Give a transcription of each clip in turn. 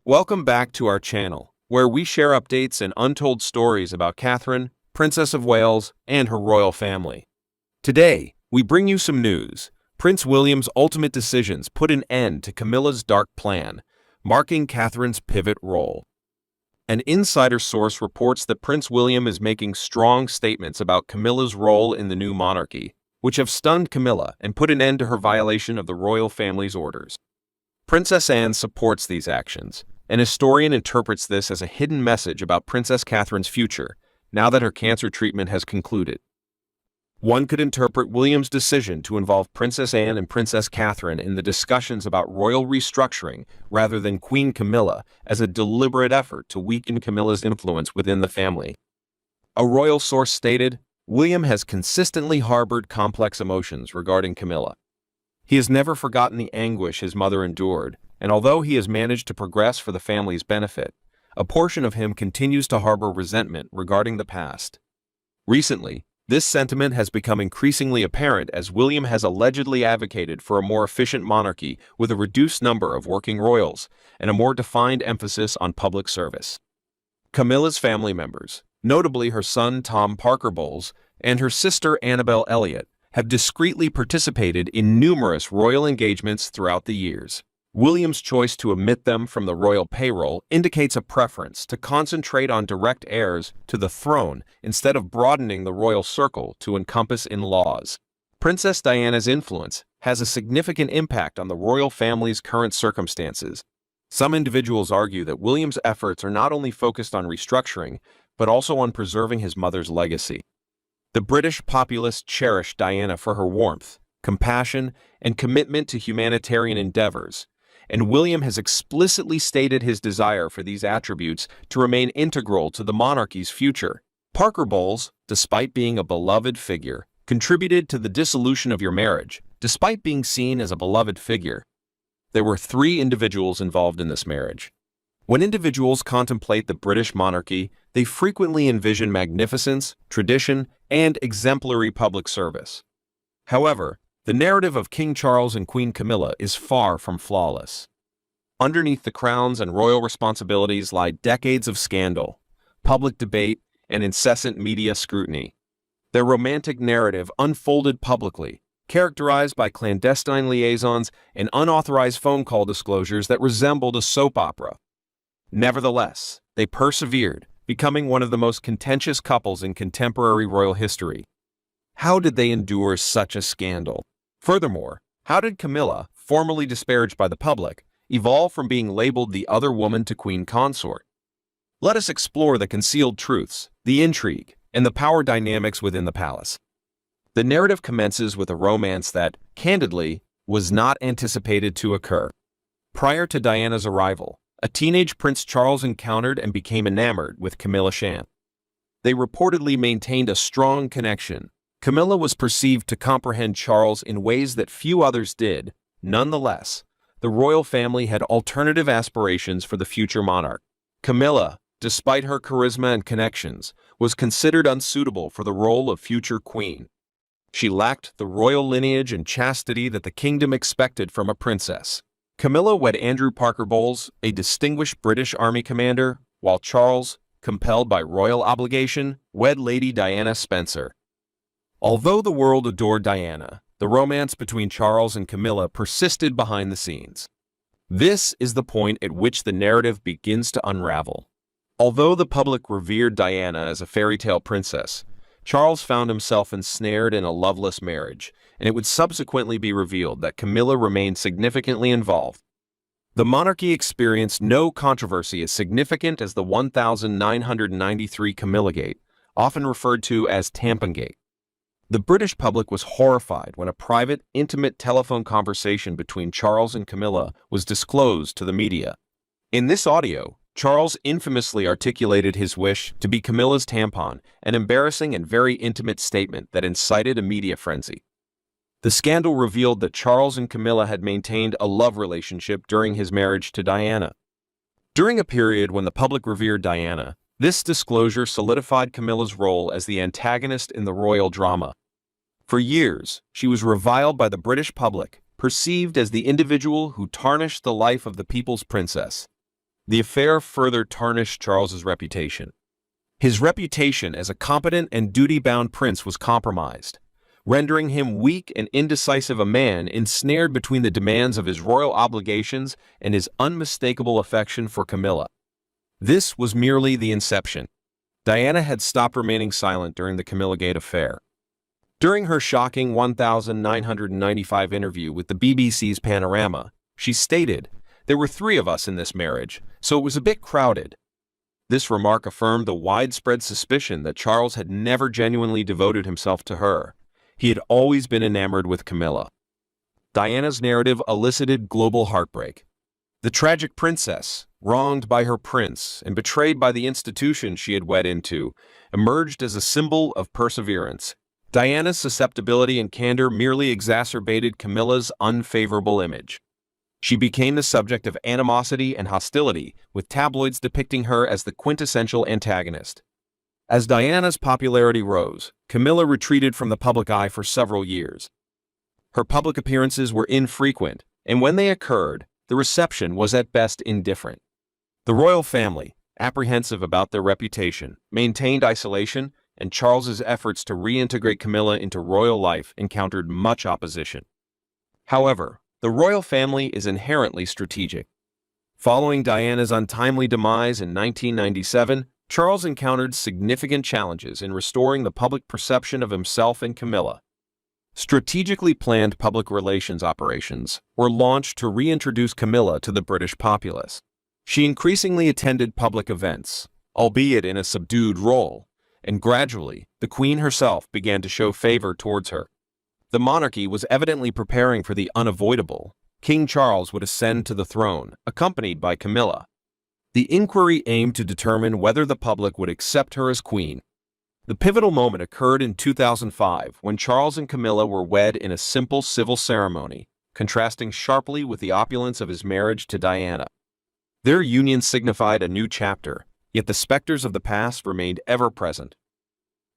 Welcome back to our channel, where we share updates and untold stories about Catherine, Princess of Wales, and her royal family. Today, we bring you some news. Prince William's ultimate decisions put an end to Camilla's dark plan, marking Catherine's pivot role. An insider source reports that Prince William is making strong statements about Camilla's role in the new monarchy, which have stunned Camilla and put an end to her violation of the royal family's orders. Princess Anne supports these actions. An historian interprets this as a hidden message about Princess Catherine's future, now that her cancer treatment has concluded. One could interpret William's decision to involve Princess Anne and Princess Catherine in the discussions about royal restructuring rather than Queen Camilla as a deliberate effort to weaken Camilla's influence within the family. A royal source stated, "William has consistently harbored complex emotions regarding Camilla. He has never forgotten the anguish his mother endured, and although he has managed to progress for the family's benefit, a portion of him continues to harbor resentment regarding the past." Recently, this sentiment has become increasingly apparent as William has allegedly advocated for a more efficient monarchy with a reduced number of working royals and a more defined emphasis on public service. Camilla's family members, notably her son Tom Parker Bowles and her sister Annabelle Elliott, have discreetly participated in numerous royal engagements throughout the years. William's choice to omit them from the royal payroll indicates a preference to concentrate on direct heirs to the throne instead of broadening the royal circle to encompass in-laws. Princess Diana's influence has a significant impact on the royal family's current circumstances. Some individuals argue that William's efforts are not only focused on restructuring, but also on preserving his mother's legacy. The British populace cherished Diana for her warmth, compassion, and commitment to humanitarian endeavors, and William has explicitly stated his desire for these attributes to remain integral to the monarchy's future. Parker Bowles, despite being a beloved figure, contributed to the dissolution of your marriage, despite being seen as a beloved figure. There were 3 individuals involved in this marriage. When individuals contemplate the British monarchy, they frequently envision magnificence, tradition, and exemplary public service. However, the narrative of King Charles and Queen Camilla is far from flawless. Underneath the crowns and royal responsibilities lie decades of scandal, public debate, and incessant media scrutiny. Their romantic narrative unfolded publicly, characterized by clandestine liaisons and unauthorized phone call disclosures that resembled a soap opera. Nevertheless, they persevered, becoming one of the most contentious couples in contemporary royal history. How did they endure such a scandal? Furthermore, how did Camilla, formerly disparaged by the public, evolve from being labeled the other woman to queen consort? Let us explore the concealed truths, the intrigue, and the power dynamics within the palace. The narrative commences with a romance that, candidly, was not anticipated to occur. Prior to Diana's arrival, a teenage Prince Charles encountered and became enamored with Camilla Shand. They reportedly maintained a strong connection. Camilla was perceived to comprehend Charles in ways that few others did. Nonetheless, the royal family had alternative aspirations for the future monarch. Camilla, despite her charisma and connections, was considered unsuitable for the role of future queen. She lacked the royal lineage and chastity that the kingdom expected from a princess. Camilla wed Andrew Parker Bowles, a distinguished British Army commander, while Charles, compelled by royal obligation, wed Lady Diana Spencer. Although the world adored Diana, the romance between Charles and Camilla persisted behind the scenes. This is the point at which the narrative begins to unravel. Although the public revered Diana as a fairy tale princess, Charles found himself ensnared in a loveless marriage, and it would subsequently be revealed that Camilla remained significantly involved. The monarchy experienced no controversy as significant as the 1993 Camillagate, often referred to as Tampongate. The British public was horrified when a private, intimate telephone conversation between Charles and Camilla was disclosed to the media. In this audio, Charles infamously articulated his wish to be Camilla's tampon, an embarrassing and very intimate statement that incited a media frenzy. The scandal revealed that Charles and Camilla had maintained a love relationship during his marriage to Diana. During a period when the public revered Diana, this disclosure solidified Camilla's role as the antagonist in the royal drama. For years, she was reviled by the British public, perceived as the individual who tarnished the life of the people's princess. The affair further tarnished Charles's reputation. His reputation as a competent and duty-bound prince was compromised, rendering him weak and indecisive, a man ensnared between the demands of his royal obligations and his unmistakable affection for Camilla. This was merely the inception. Diana had stopped remaining silent during the Camilla-gate affair. During her shocking 1995 interview with the BBC's Panorama, she stated, "There were 3 of us in this marriage, so it was a bit crowded." This remark affirmed the widespread suspicion that Charles had never genuinely devoted himself to her. He had always been enamored with Camilla. Diana's narrative elicited global heartbreak. The tragic princess, wronged by her prince and betrayed by the institution she had wed into, emerged as a symbol of perseverance. Diana's susceptibility and candor merely exacerbated Camilla's unfavorable image. She became the subject of animosity and hostility, with tabloids depicting her as the quintessential antagonist. As Diana's popularity rose, Camilla retreated from the public eye for several years. Her public appearances were infrequent, and when they occurred, the reception was at best indifferent. The royal family, apprehensive about their reputation, maintained isolation, and Charles's efforts to reintegrate Camilla into royal life encountered much opposition. However, the royal family is inherently strategic. Following Diana's untimely demise in 1997, Charles encountered significant challenges in restoring the public perception of himself and Camilla. Strategically planned public relations operations were launched to reintroduce Camilla to the British populace. She increasingly attended public events, albeit in a subdued role, and gradually, the Queen herself began to show favor towards her. The monarchy was evidently preparing for the unavoidable. King Charles would ascend to the throne, accompanied by Camilla. The inquiry aimed to determine whether the public would accept her as queen. The pivotal moment occurred in 2005 when Charles and Camilla were wed in a simple civil ceremony, contrasting sharply with the opulence of his marriage to Diana. Their union signified a new chapter, yet the specters of the past remained ever present.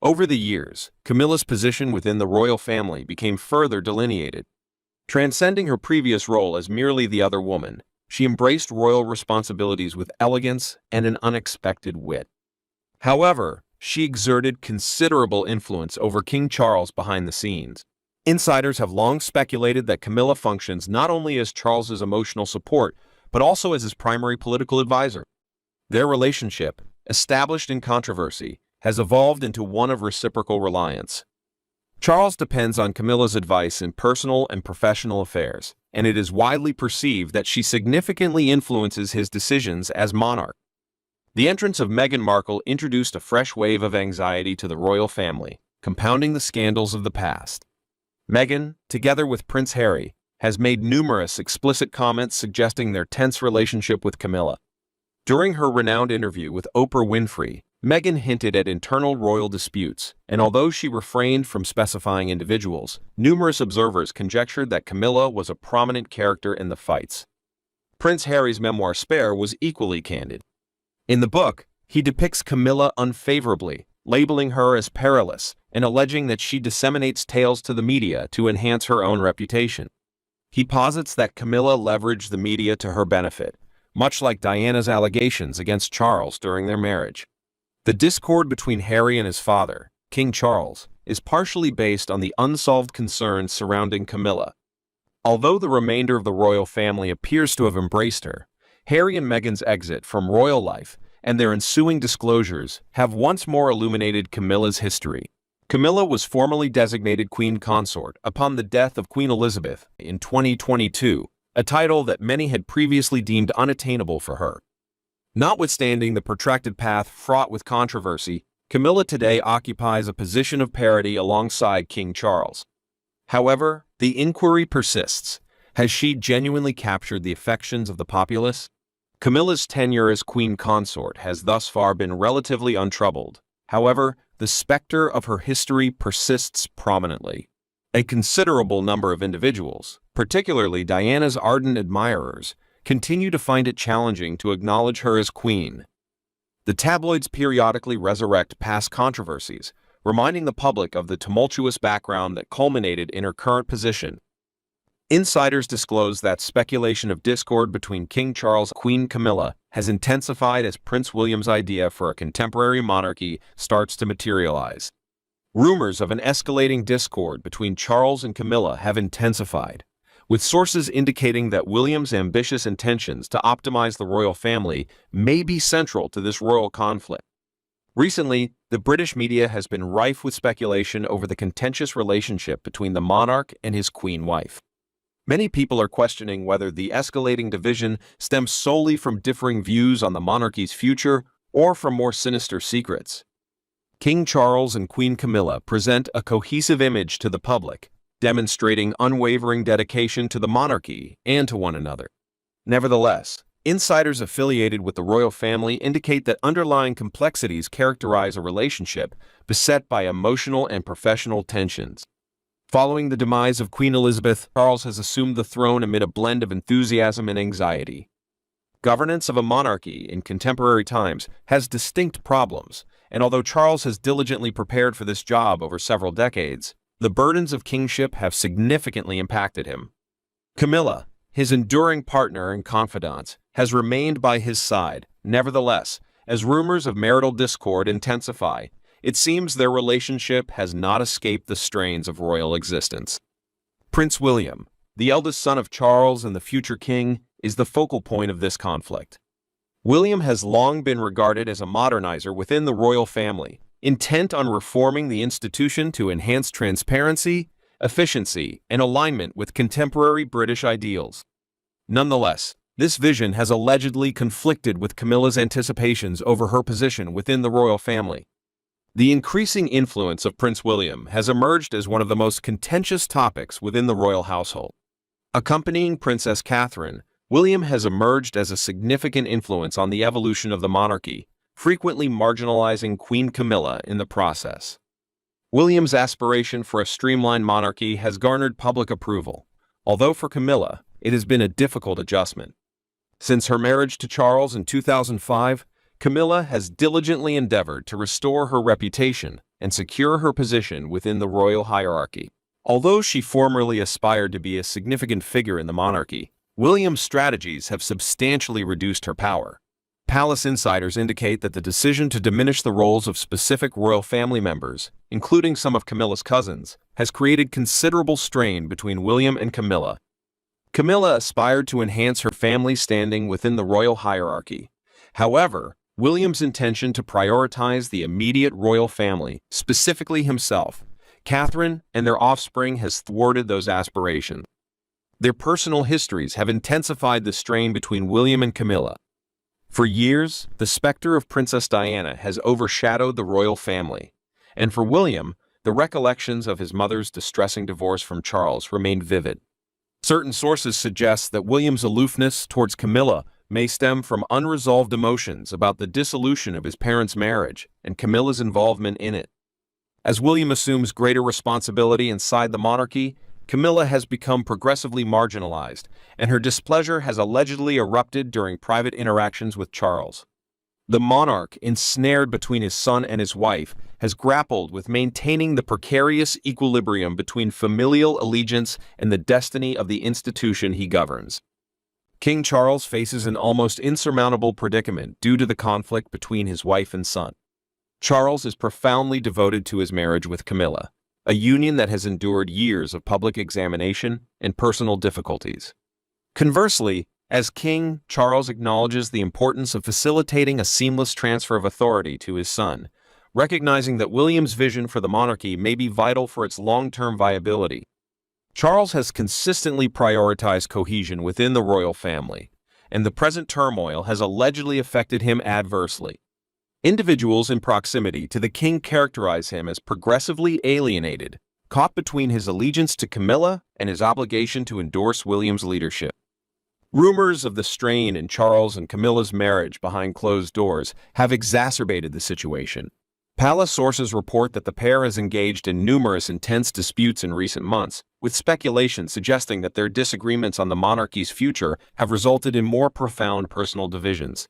Over the years, Camilla's position within the royal family became further delineated. Transcending her previous role as merely the other woman, she embraced royal responsibilities with elegance and an unexpected wit. However, she exerted considerable influence over King Charles behind the scenes. Insiders have long speculated that Camilla functions not only as Charles's emotional support, but also as his primary political advisor. Their relationship, established in controversy, has evolved into one of reciprocal reliance. Charles depends on Camilla's advice in personal and professional affairs, and it is widely perceived that she significantly influences his decisions as monarch. The entrance of Meghan Markle introduced a fresh wave of anxiety to the royal family, compounding the scandals of the past. Meghan, together with Prince Harry, has made numerous explicit comments suggesting their tense relationship with Camilla. During her renowned interview with Oprah Winfrey, Meghan hinted at internal royal disputes, and although she refrained from specifying individuals, numerous observers conjectured that Camilla was a prominent character in the fights. Prince Harry's memoir Spare was equally candid. In the book, he depicts Camilla unfavorably, labeling her as perilous and alleging that she disseminates tales to the media to enhance her own reputation. He posits that Camilla leveraged the media to her benefit, much like Diana's allegations against Charles during their marriage. The discord between Harry and his father, King Charles, is partially based on the unsolved concerns surrounding Camilla. Although the remainder of the royal family appears to have embraced her, Harry and Meghan's exit from royal life and their ensuing disclosures have once more illuminated Camilla's history. Camilla was formally designated Queen Consort upon the death of Queen Elizabeth in 2022, a title that many had previously deemed unattainable for her. Notwithstanding the protracted path fraught with controversy, Camilla today occupies a position of parity alongside King Charles. However, the inquiry persists. Has she genuinely captured the affections of the populace? Camilla's tenure as Queen Consort has thus far been relatively untroubled. However, the specter of her history persists prominently. A considerable number of individuals, particularly Diana's ardent admirers, continue to find it challenging to acknowledge her as queen. The tabloids periodically resurrect past controversies, reminding the public of the tumultuous background that culminated in her current position. Insiders disclose that speculation of discord between King Charles and Queen Camilla has intensified as Prince William's idea for a contemporary monarchy starts to materialize. Rumors of an escalating discord between Charles and Camilla have intensified, with sources indicating that William's ambitious intentions to optimize the royal family may be central to this royal conflict. Recently, the British media has been rife with speculation over the contentious relationship between the monarch and his queen wife. Many people are questioning whether the escalating division stems solely from differing views on the monarchy's future or from more sinister secrets. King Charles and Queen Camilla present a cohesive image to the public, demonstrating unwavering dedication to the monarchy and to one another. Nevertheless, insiders affiliated with the royal family indicate that underlying complexities characterize a relationship beset by emotional and professional tensions. Following the demise of Queen Elizabeth, Charles has assumed the throne amid a blend of enthusiasm and anxiety. Governance of a monarchy in contemporary times has distinct problems, and although Charles has diligently prepared for this job over several decades, the burdens of kingship have significantly impacted him. Camilla, his enduring partner and confidant, has remained by his side. Nevertheless, as rumors of marital discord intensify, it seems their relationship has not escaped the strains of royal existence. Prince William, the eldest son of Charles and the future king, is the focal point of this conflict. William has long been regarded as a modernizer within the royal family, intent on reforming the institution to enhance transparency, efficiency, and alignment with contemporary British ideals. Nonetheless, this vision has allegedly conflicted with Camilla's anticipations over her position within the royal family. The increasing influence of Prince William has emerged as one of the most contentious topics within the royal household. Accompanying Princess Catherine, William has emerged as a significant influence on the evolution of the monarchy, frequently marginalizing Queen Camilla in the process. William's aspiration for a streamlined monarchy has garnered public approval, although for Camilla, it has been a difficult adjustment. Since her marriage to Charles in 2005, Camilla has diligently endeavored to restore her reputation and secure her position within the royal hierarchy. Although she formerly aspired to be a significant figure in the monarchy, William's strategies have substantially reduced her power. Palace insiders indicate that the decision to diminish the roles of specific royal family members, including some of Camilla's cousins, has created considerable strain between William and Camilla. Camilla aspired to enhance her family's standing within the royal hierarchy. However, William's intention to prioritize the immediate royal family, specifically himself, Catherine, and their offspring has thwarted those aspirations. Their personal histories have intensified the strain between William and Camilla. For years, the specter of Princess Diana has overshadowed the royal family, and for William, the recollections of his mother's distressing divorce from Charles remain vivid. Certain sources suggest that William's aloofness towards Camilla may stem from unresolved emotions about the dissolution of his parents' marriage and Camilla's involvement in it. As William assumes greater responsibility inside the monarchy, Camilla has become progressively marginalized, and her displeasure has allegedly erupted during private interactions with Charles. The monarch, ensnared between his son and his wife, has grappled with maintaining the precarious equilibrium between familial allegiance and the destiny of the institution he governs. King Charles faces an almost insurmountable predicament due to the conflict between his wife and son. Charles is profoundly devoted to his marriage with Camilla, a union that has endured years of public examination and personal difficulties. Conversely, as king, Charles acknowledges the importance of facilitating a seamless transfer of authority to his son, recognizing that William's vision for the monarchy may be vital for its long-term viability. Charles has consistently prioritized cohesion within the royal family, and the present turmoil has allegedly affected him adversely. Individuals in proximity to the king characterize him as progressively alienated, caught between his allegiance to Camilla and his obligation to endorse William's leadership. Rumors of the strain in Charles and Camilla's marriage behind closed doors have exacerbated the situation. Palace sources report that the pair has engaged in numerous intense disputes in recent months, with speculation suggesting that their disagreements on the monarchy's future have resulted in more profound personal divisions.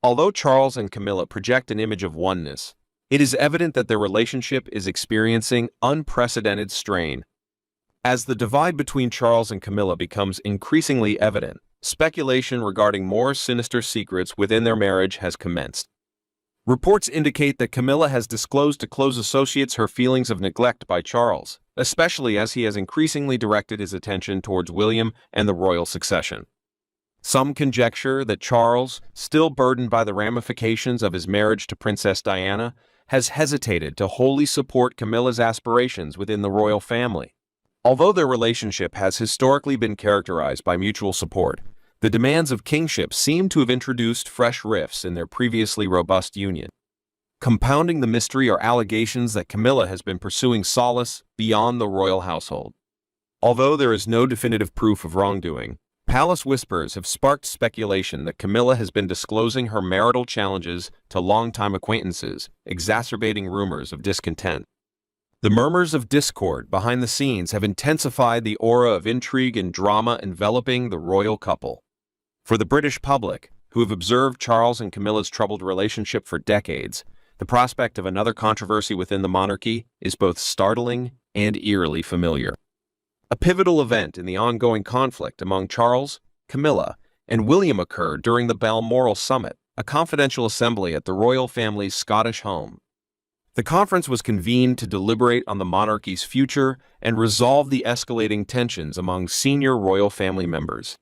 Although Charles and Camilla project an image of oneness, it is evident that their relationship is experiencing unprecedented strain. As the divide between Charles and Camilla becomes increasingly evident, Speculation regarding more sinister secrets within their marriage has commenced. Reports indicate that Camilla has disclosed to close associates her feelings of neglect by Charles, especially as he has increasingly directed his attention towards William and the royal succession. Some conjecture that Charles, still burdened by the ramifications of his marriage to Princess Diana, has hesitated to wholly support Camilla's aspirations within the royal family. Although their relationship has historically been characterized by mutual support, the demands of kingship seem to have introduced fresh rifts in their previously robust union. Compounding the mystery are allegations that Camilla has been pursuing solace beyond the royal household. Although there is no definitive proof of wrongdoing, palace whispers have sparked speculation that Camilla has been disclosing her marital challenges to longtime acquaintances, exacerbating rumors of discontent. The murmurs of discord behind the scenes have intensified the aura of intrigue and drama enveloping the royal couple. For the British public, who have observed Charles and Camilla's troubled relationship for decades, the prospect of another controversy within the monarchy is both startling and eerily familiar. A pivotal event in the ongoing conflict among Charles, Camilla, and William occurred during the Balmoral Summit, a confidential assembly at the royal family's Scottish home. The conference was convened to deliberate on the monarchy's future and resolve the escalating tensions among senior royal family members.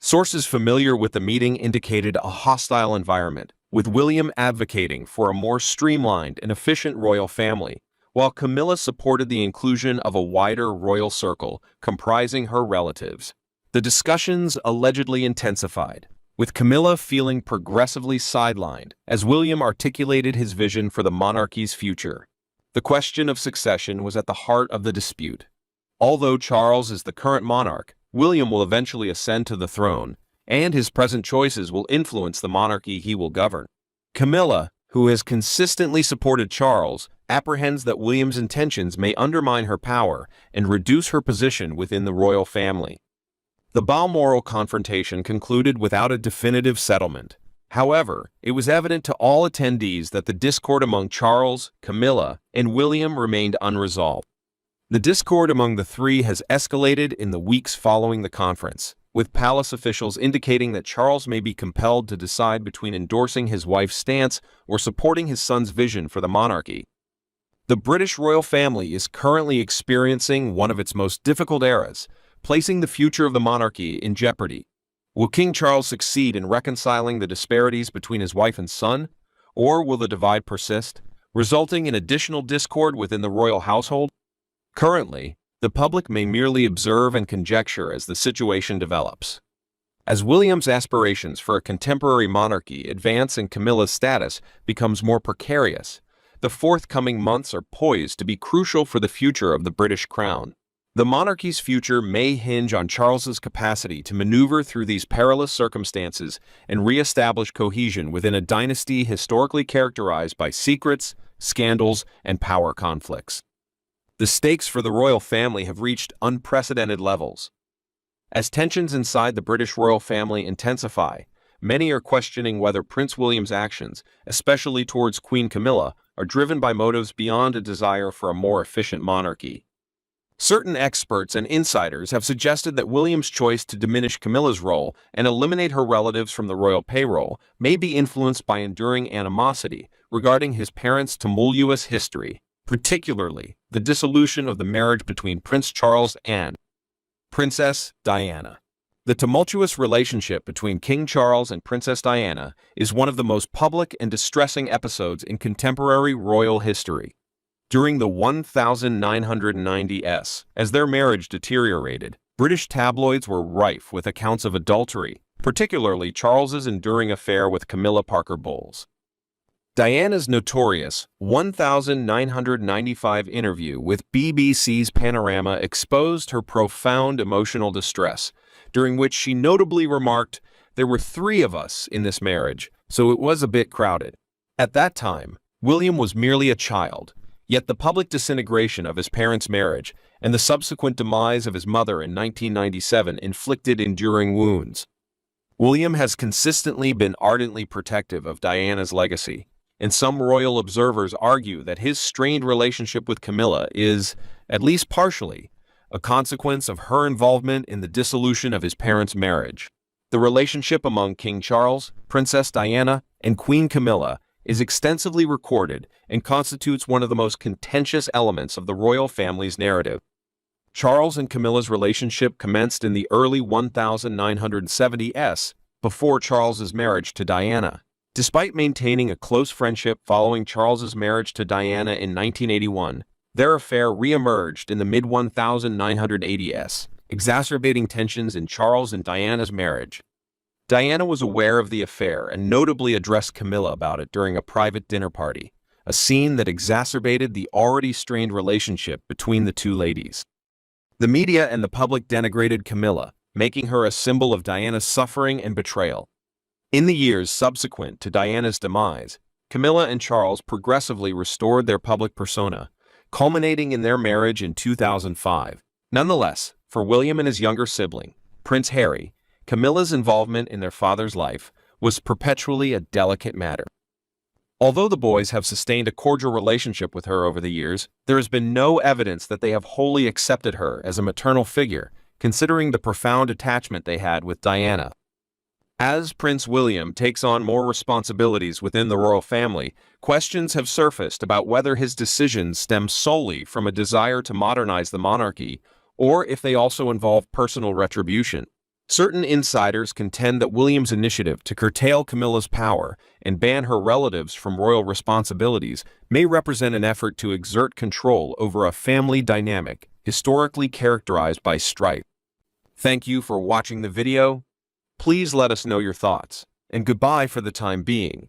Sources familiar with the meeting indicated a hostile environment, with William advocating for a more streamlined and efficient royal family, while Camilla supported the inclusion of a wider royal circle comprising her relatives. The discussions allegedly intensified, with Camilla feeling progressively sidelined as William articulated his vision for the monarchy's future. The question of succession was at the heart of the dispute. Although Charles is the current monarch, William will eventually ascend to the throne, and his present choices will influence the monarchy he will govern. Camilla, who has consistently supported Charles, apprehends that William's intentions may undermine her power and reduce her position within the royal family. The Balmoral confrontation concluded without a definitive settlement. However, it was evident to all attendees that the discord among Charles, Camilla, and William remained unresolved. The discord among the three has escalated in the weeks following the conference, with palace officials indicating that Charles may be compelled to decide between endorsing his wife's stance or supporting his son's vision for the monarchy. The British royal family is currently experiencing one of its most difficult eras, placing the future of the monarchy in jeopardy. Will King Charles succeed in reconciling the disparities between his wife and son, or will the divide persist, resulting in additional discord within the royal household? Currently, the public may merely observe and conjecture as the situation develops. As William's aspirations for a contemporary monarchy advance and Camilla's status becomes more precarious, the forthcoming months are poised to be crucial for the future of the British crown. The monarchy's future may hinge on Charles's capacity to maneuver through these perilous circumstances and re-establish cohesion within a dynasty historically characterized by secrets, scandals, and power conflicts. The stakes for the royal family have reached unprecedented levels. As tensions inside the British royal family intensify, many are questioning whether Prince William's actions, especially towards Queen Camilla, are driven by motives beyond a desire for a more efficient monarchy. Certain experts and insiders have suggested that William's choice to diminish Camilla's role and eliminate her relatives from the royal payroll may be influenced by enduring animosity regarding his parents' tumultuous history, particularly the dissolution of the marriage between Prince Charles and Princess Diana. The tumultuous relationship between King Charles and Princess Diana is one of the most public and distressing episodes in contemporary royal history. During the 1990s, as their marriage deteriorated, British tabloids were rife with accounts of adultery, particularly Charles's enduring affair with Camilla Parker Bowles. Diana's notorious 1995 interview with BBC's Panorama exposed her profound emotional distress, during which she notably remarked, "There were 3 of us in this marriage, so it was a bit crowded." At that time, William was merely a child, yet the public disintegration of his parents' marriage and the subsequent demise of his mother in 1997 inflicted enduring wounds. William has consistently been ardently protective of Diana's legacy, and some royal observers argue that his strained relationship with Camilla is, at least partially, a consequence of her involvement in the dissolution of his parents' marriage. The relationship among King Charles, Princess Diana, and Queen Camilla is extensively recorded and constitutes one of the most contentious elements of the royal family's narrative. Charles and Camilla's relationship commenced in the early 1970s, before Charles's marriage to Diana. Despite maintaining a close friendship following Charles's marriage to Diana in 1981, their affair re-emerged in the mid-1980s, exacerbating tensions in Charles and Diana's marriage. Diana was aware of the affair and notably addressed Camilla about it during a private dinner party, a scene that exacerbated the already strained relationship between the two ladies. The media and the public denigrated Camilla, making her a symbol of Diana's suffering and betrayal. In the years subsequent to Diana's demise, Camilla and Charles progressively restored their public persona, culminating in their marriage in 2005. Nonetheless, for William and his younger sibling, Prince Harry, Camilla's involvement in their father's life was perpetually a delicate matter. Although the boys have sustained a cordial relationship with her over the years, there has been no evidence that they have wholly accepted her as a maternal figure, considering the profound attachment they had with Diana. As Prince William takes on more responsibilities within the royal family, questions have surfaced about whether his decisions stem solely from a desire to modernize the monarchy, or if they also involve personal retribution. Certain insiders contend that William's initiative to curtail Camilla's power and ban her relatives from royal responsibilities may represent an effort to exert control over a family dynamic historically characterized by strife. Thank you for watching the video. Please let us know your thoughts, and goodbye for the time being.